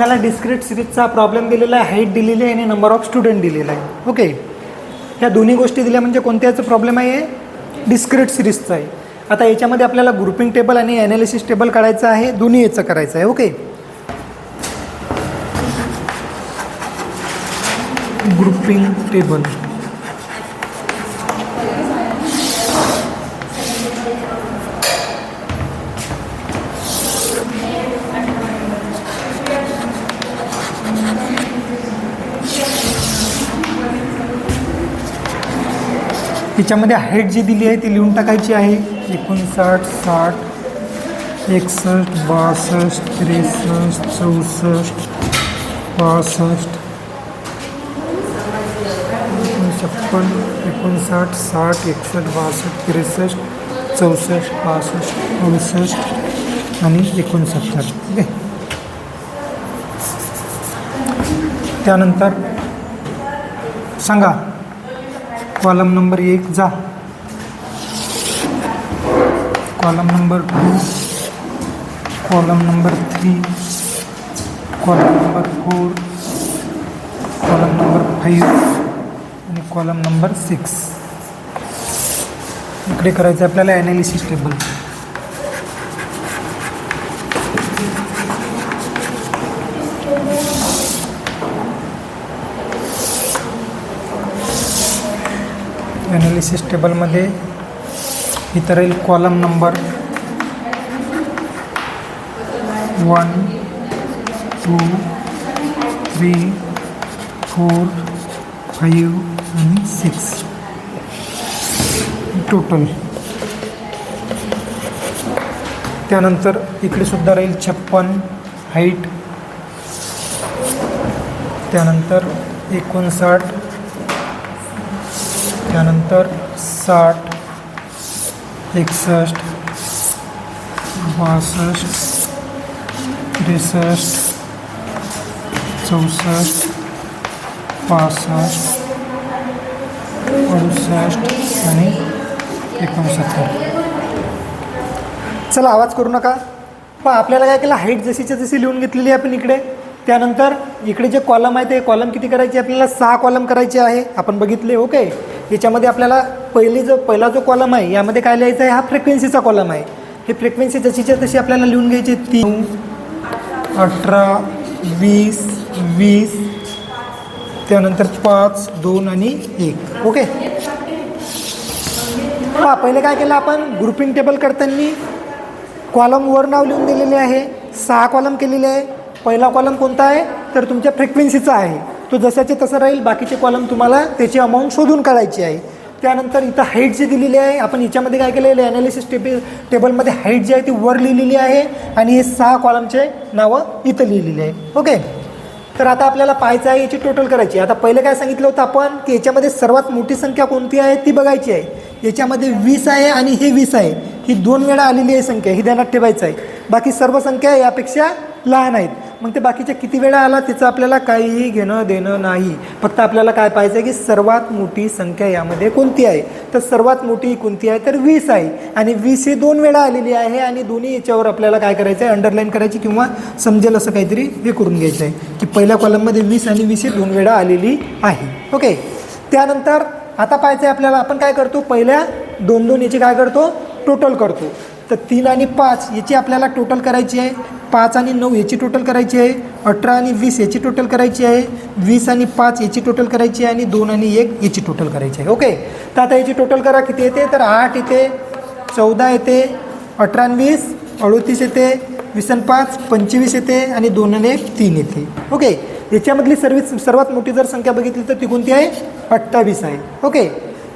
त्याला discrete सिरीजचा problem दिलेला आहे, हाईट दिलेली आहे आणि नंबर ऑफ स्टुडंट दिलेला आहे. ओके, ह्या दोन्ही गोष्टी दिल्या म्हणजे कोणत्याचा प्रॉब्लेम आहे? डिस्क्रीट सिरीजचा आहे. आता याच्यामध्ये आपल्याला ग्रुपिंग टेबल आणि ॲनालिसिस टेबल काढायचं आहे, दोन्ही याचं करायचं आहे. ओके, ग्रुपिंग टेबल याच्यामध्ये हाईट जी दिली आहे ती लिहून टाकायची आहे. 59, 60, 61, 62, 63, 64, 65, 56, 59, 60, 61, 62, 63, 64, 65, 68 आणि 69. ओके, त्यानंतर सांगा कॉलम नंबर 1 जा, column number 2, column number 3, column number 4, column number 5 आणि कॉलम नंबर 6. इकडे करायचं आपल्याला ॲनालिसिस टेबल. ॲनालिसिस टेबलमध्ये इथं राहील कॉलम नंबर 1, 2, 3, 4, 5 आणि 6 टोटल. त्यानंतर इकडे सुद्धा राहील 56 हाईट, त्यानंतर 59, त्यानंतर 60, 61, 62, 63, 64, 65, 68 आणि 69. चला आवाज करू नका. पण आपल्याला काय केलं, हाईट जशीच्या जशी लिहून घेतलेली आहे आपण इकडे. त्यानंतर इकडे जे कॉलम आहे ते कॉलम किती करायचे आपल्याला? 6 कॉलम करायचे आहे, आपण बघितले. ओके, याच्यामध्ये आपल्याला पहिला जो कॉलम आहे यामध्ये काय लिहायचं आहे? हा फ्रिक्वेन्सीचा कॉलम आहे. हे फ्रिक्वेन्सी जशीच्या तशी आपल्याला लिहून घ्यायची. 3, 18, 20, 20, त्यानंतर 5, 2 आणि 1. ओके, पहिले काय केलं आपण? ग्रुपिंग टेबल करताना कॉलमवर नाव लिहून दिलेले आहे. 6 कॉलम केलेले आहे. पहिला कॉलम कोणता आहे? तर तुमच्या फ्रिक्वेन्सीचा आहे, तो जसाचे तसं राहील. बाकीचे कॉलम तुम्हाला त्याची अमाऊंट शोधून काढायची आहे. त्यानंतर इथं हाईट जी दिलेली आहे, आपण याच्यामध्ये काय केलेलं आहे? ॲनालिसिस टेबलमध्ये हाईट जी आहे ती वर लिहिलेली आहे आणि हे 6 कॉलमचे नावं इथं लिहिलेली आहे. ओके, तर आता आपल्याला पाहायचं आहे, याची टोटल करायची. आता पहिले काय सांगितलं होतं आपण की याच्यामध्ये सर्वात मोठी संख्या कोणती आहे ती बघायची आहे. याच्यामध्ये 20 आहे आणि हे 20 आहे. ही 2 वेळा आलेली आहे संख्या, ही ध्यानात ठेवायचं आहे. बाकी सर्व संख्या यापेक्षा लहान आहेत. मग ते बाकीच्या किती वेळा आला त्याचं आपल्याला काहीही घेणं देणं नाही. फक्त आपल्याला काय पाहायचं आहे की सर्वात मोठी संख्या यामध्ये कोणती आहे. तर सर्वात मोठी कोणती आहे? तर 20 आहे. आणि 20 ही 2 वेळा आलेली आहे आणि दोन्ही याच्यावर आपल्याला काय करायचं आहे? अंडरलाईन करायची किंवा समजेल असं काहीतरी हे करून घ्यायचं आहे की पहिल्या कॉलममध्ये 20 आणि 20 ही 2 वेळा आलेली आहे. ओके, त्यानंतर आता पाहायचं आहे आपल्याला, आपण काय करतो? पहिल्या 2 याची काय करतो? टोटल करतो. तर 3 आणि 5 याची आपल्याला टोटल करायची आहे. 5 आणि 9 याची टोटल करायची आहे. 18 आणि 20 याची टोटल करायची आहे. 20 आणि 5 याची टोटल करायची आहे आणि 2 आणि 1 याची टोटल करायची आहे. ओके, तर आता याची टोटल करा. किती येते? तर 8 येते, 14 येते, 18 आणि 20 38 येते, 20 आणि 5 25 येते आणि 2 आणि 1 3 येते. ओके, याच्यामधली सर्वात मोठी जर संख्या बघितली तर ती कोणती आहे? 28 आहे. ओके,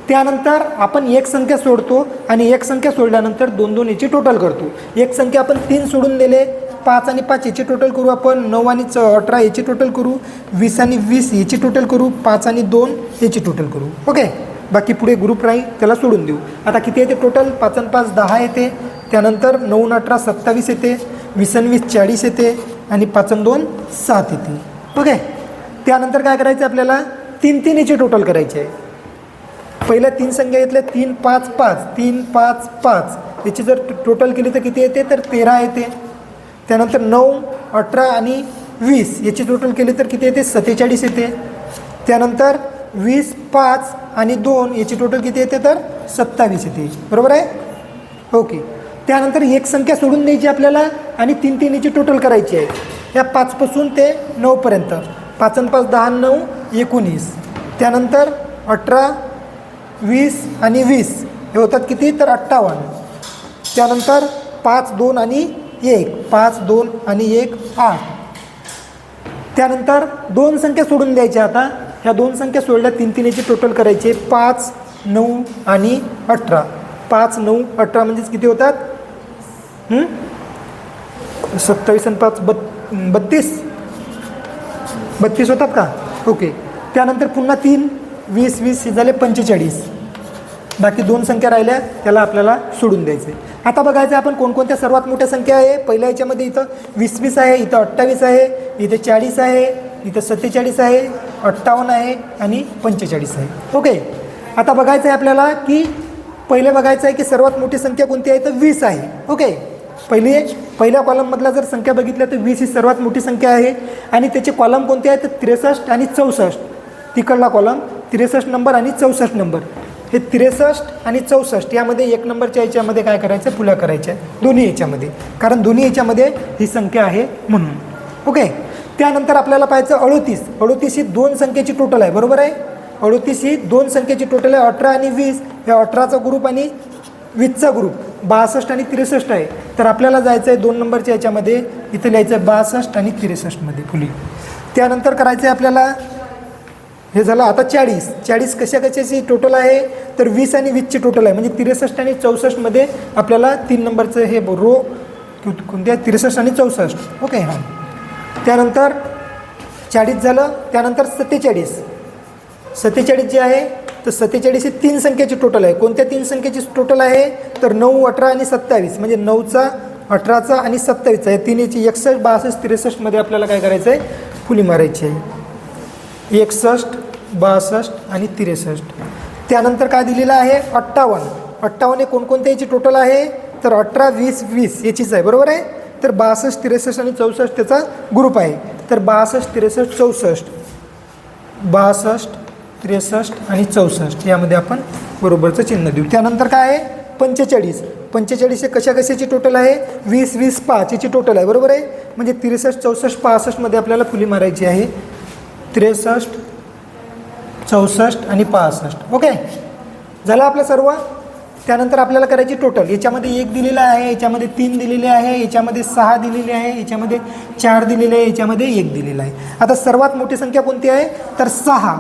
त्यानंतर आपण एक संख्या सोडतो आणि एक संख्या सोडल्यानंतर 2 याची टोटल करतो. एक संख्या आपण 3 सोडून दिले. 5 आणि 5 याची टोटल करू आपण. 9 आणि 18 याची टोटल करू. 20 आणि 20 याची टोटल करू. 5 आणि 2 याची टोटल करू. ओके, बाकी पुढे ग्रुप राहील त्याला सोडून देऊ. आता किती येते टोटल? 5 आणि 5 10 येते. त्यानंतर 9 आणि 18 27 येते. 20 आणि 20 40 येते आणि 5 आणि 2 7 येते. ओके, त्यानंतर काय करायचं आपल्याला? 3 याची टोटल करायची आहे. पहिल्या 3 संख्या घेतल्या 3 5 5 3 5 5 याची जर टोटल केली तर किती येते? तर 13 येते. त्यानंतर 9 18 आणि 20 याची टोटल केली तर किती येते 47 येते. त्यानंतर 20, 5 आणि 2 याची टोटल किती येते तर 27 येते. बरोबर आहे. ओके. त्यानंतर एक संख्या सोडून द्यायची आपल्याला आणि 3 3 याची टोटल करायची आहे. या 5 पासून ते 9 पर्यंत. 5 आणि 5 10 9 19. त्यानंतर 18, 20 आणि 20 हे होतात किती तर 58. त्यानंतर 5 2 आणि 1 5 2 आणि 1 8. त्यानंतर 2 संख्या सोडून द्यायच्या. आता ह्या 2 संख्या सोडल्या 3 3 याची टोटल करायची. 5 9 आणि 18. 5 9 18 म्हणजेच किती होतात 27 आणि 5 32 होतात का. ओके. त्यानंतर पुन्हा 3 20 20 हे झाले 45. बाकी 2 संख्या राहिल्या त्याला आपल्याला सोडून द्यायचे. आता बघायचं आपण कोणकोणत्या सर्वात मोठ्या संख्या आहे. पहिल्या याच्यामध्ये इथं 20 20 आहे, इथं 28 आहे, इथे 40 आहे, इथं 47 आहे, 58 आहे आणि 45 आहे. ओके. आता बघायचं आहे आपल्याला की पहिले बघायचं आहे की सर्वात मोठी संख्या कोणती आहे तर 20 आहे. ओके. पहिल्या कॉलममधला जर संख्या बघितल्या तर 20 ही सर्वात मोठी संख्या आहे आणि त्याचे कॉलम कोणते आहेत तर 63 आणि 64. तिकडला कॉलम 63 नंबर आणि 64 नंबर. हे 63 आणि 64 यामध्ये 1 नंबरच्या याच्यामध्ये काय करायचं फुल्या करायच्या दोन्ही याच्यामध्ये, कारण दोन्ही याच्यामध्ये ही संख्या आहे म्हणून. ओके. त्यानंतर आपल्याला पाहायचं 38. 38 ही 2 संख्येची टोटल आहे. बरोबर आहे. 38 ही 2 संख्येची टोटल आहे. 18 आणि 20 या 18चा ग्रुप आणि 20चा ग्रुप 62 आणि 63 आहे. तर आपल्याला जायचं आहे 2 नंबरच्या याच्यामध्ये. इथं लिहायचं आहे 62 आणि 63मध्ये फुली. त्यानंतर करायचं आहे आपल्याला हे झालं. आता 40. 40 कशाची टोटल आहे तर 20 आणि 20ची टोटल आहे. म्हणजे 63 आणि 64मध्ये आपल्याला 3 नंबरचं हे रो कोणते आहे 63 आणि 64. ओके. हां. त्यानंतर 40 झालं. त्यानंतर 47. 47 जे आहे तर 47 ही 3 संख्येची टोटल आहे. कोणत्या 3 संख्येची टोटल आहे तर 9 18 आणि 27. म्हणजे 9चा 18चा आणि 27चा या तिन्हीची 61 62 63मध्ये आपल्याला काय करायचं आहे फुली मारायची आहे. 61 62 आणि 63. त्यानंतर काय दिलेलं आहे 58. 58 हे कोणकोणत्या याची टोटल आहे तर 18 20 20 याचीच आहे. बरोबर आहे. तर 62 63 आणि 64 त्याचा ग्रुप आहे. तर 62 63 64 62 63 आणि 64 यामध्ये आपण बरोबरचं चिन्ह देऊ. त्यानंतर काय आहे 45. 45 हे कशाची टोटल आहे 20 20 5 याची टोटल आहे. बरोबर आहे. म्हणजे 63 64 65मध्ये आपल्याला फुली मारायची आहे. 63 64 आणि 65. ओके. झालं आपलं सर्व. त्यानंतर आपल्याला करायची टोटल. याच्यामध्ये 1 दिलेला आहे, याच्यामध्ये 3 दिलेले आहे, याच्यामध्ये 6 दिलेले आहे, याच्यामध्ये 4 दिलेले आहे, याच्यामध्ये 1 दिलेला आहे. आता सर्वात मोठी संख्या कोणती आहे तर 6.